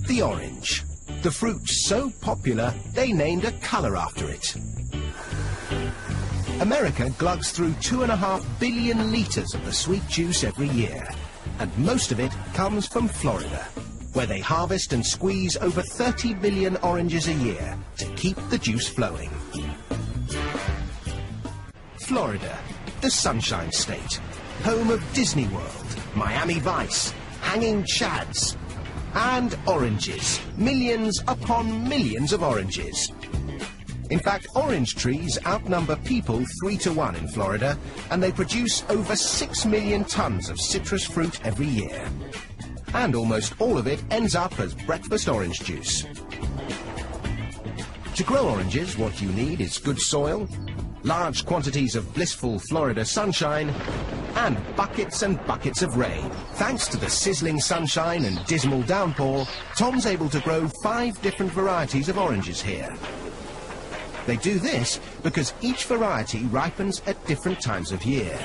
The orange. The fruit's so popular, they named a colour after it. America glugs through 2.5 billion litres of the sweet juice every year, and most of it comes from Florida, where they harvest and squeeze over 30 billion oranges a year to keep the juice flowing. Florida, the Sunshine State, home of Disney World, Miami Vice, hanging chads, and oranges, millions upon millions of oranges. In fact, orange trees outnumber people 3 to 1 in Florida, and they produce over 6 million tons of citrus fruit every year. And almost all of it ends up as breakfast orange juice. To grow oranges, what you need is good soil, large quantities of blissful Florida sunshine, and buckets and buckets of rain. Thanks to the sizzling sunshine and dismal downpour, Tom's able to grow 5 different varieties of oranges here. They do this because each variety ripens at different times of year,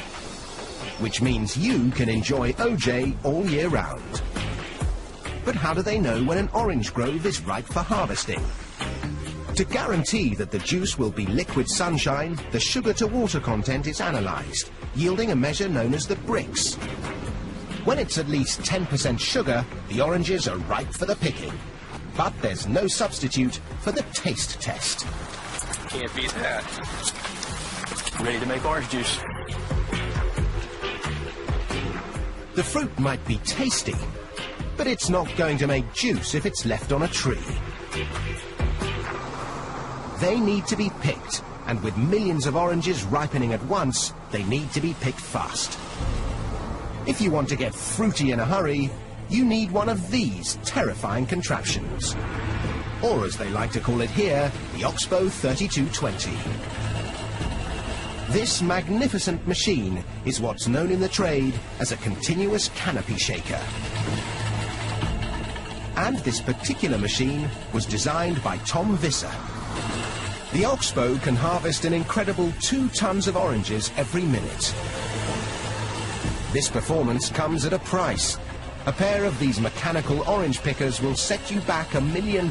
which means you can enjoy OJ all year round. But how do they know when an orange grove is ripe for harvesting? To guarantee that the juice will be liquid sunshine, the sugar-to-water content is analysed, yielding a measure known as the Brix. When it's at least 10% sugar, the oranges are ripe for the picking. But there's no substitute for the taste test. Can't beat that. Ready to make orange juice. The fruit might be tasty, but it's not going to make juice if it's left on a tree. They need to be picked, and with millions of oranges ripening at once, they need to be picked fast. If you want to get fruity in a hurry, you need one of these terrifying contraptions. Or as they like to call it here, the Oxbow 3220. This magnificent machine is what's known in the trade as a continuous canopy shaker. And this particular machine was designed by Tom Visser. The Oxbow can harvest an incredible 2 tons of oranges every minute. This performance comes at a price. A pair of these mechanical orange pickers will set you back $1 million.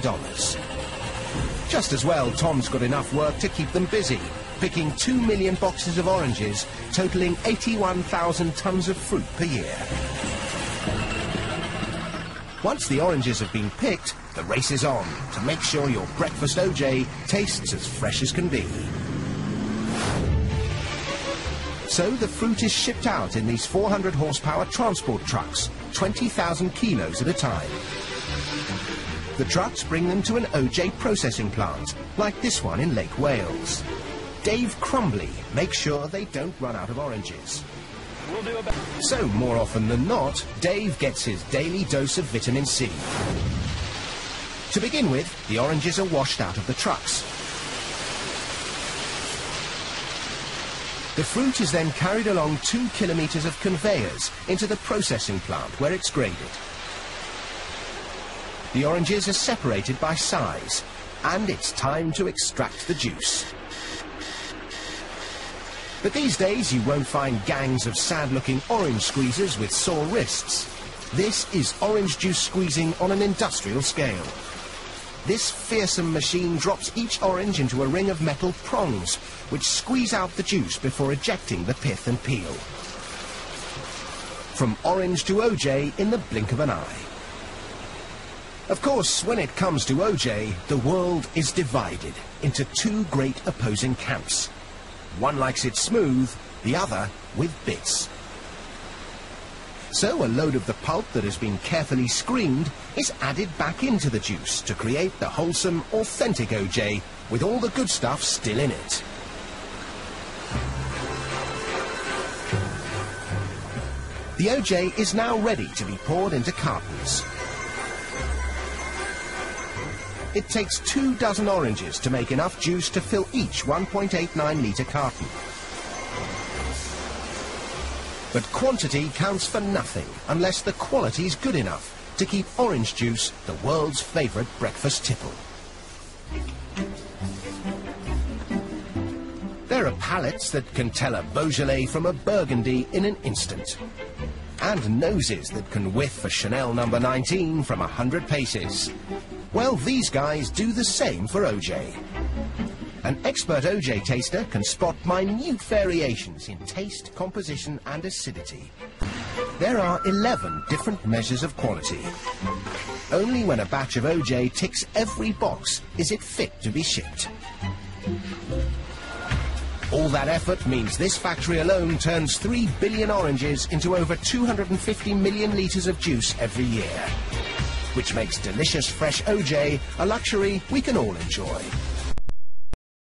Just as well, Tom's got enough work to keep them busy, picking 2 million boxes of oranges, totaling 81,000 tons of fruit per year. Once the oranges have been picked, the race is on to make sure your breakfast OJ tastes as fresh as can be. So the fruit is shipped out in these 400 horsepower transport trucks, 20,000 kilos at a time. The trucks bring them to an OJ processing plant, like this one in Lake Wales. Dave Crumbly makes sure they don't run out of oranges. So, more often than not, Dave gets his daily dose of vitamin C. To begin with, the oranges are washed out of the trucks. The fruit is then carried along 2 kilometers of conveyors into the processing plant where it's graded. The oranges are separated by size, and it's time to extract the juice. But these days you won't find gangs of sad-looking orange squeezers with sore wrists. This is orange juice squeezing on an industrial scale. This fearsome machine drops each orange into a ring of metal prongs, which squeeze out the juice before ejecting the pith and peel. From orange to OJ in the blink of an eye. Of course, when it comes to OJ, the world is divided into 2 great opposing camps. One likes it smooth, the other with bits. So a load of the pulp that has been carefully screened is added back into the juice to create the wholesome, authentic OJ with all the good stuff still in it. The OJ is now ready to be poured into cartons. It takes 2 dozen oranges to make enough juice to fill each 1.89 litre carton. But quantity counts for nothing unless the quality is good enough to keep orange juice the world's favourite breakfast tipple. There are palates that can tell a Beaujolais from a Burgundy in an instant. and noses that can whiff a Chanel number 19 from 100 paces. Well, these guys do the same for OJ. An expert OJ taster can spot minute variations in taste, composition and acidity. There are 11 different measures of quality. Only when a batch of OJ ticks every box is it fit to be shipped. All that effort means this factory alone turns 3 billion oranges into over 250 million litres of juice every year, which makes delicious fresh OJ a luxury we can all enjoy.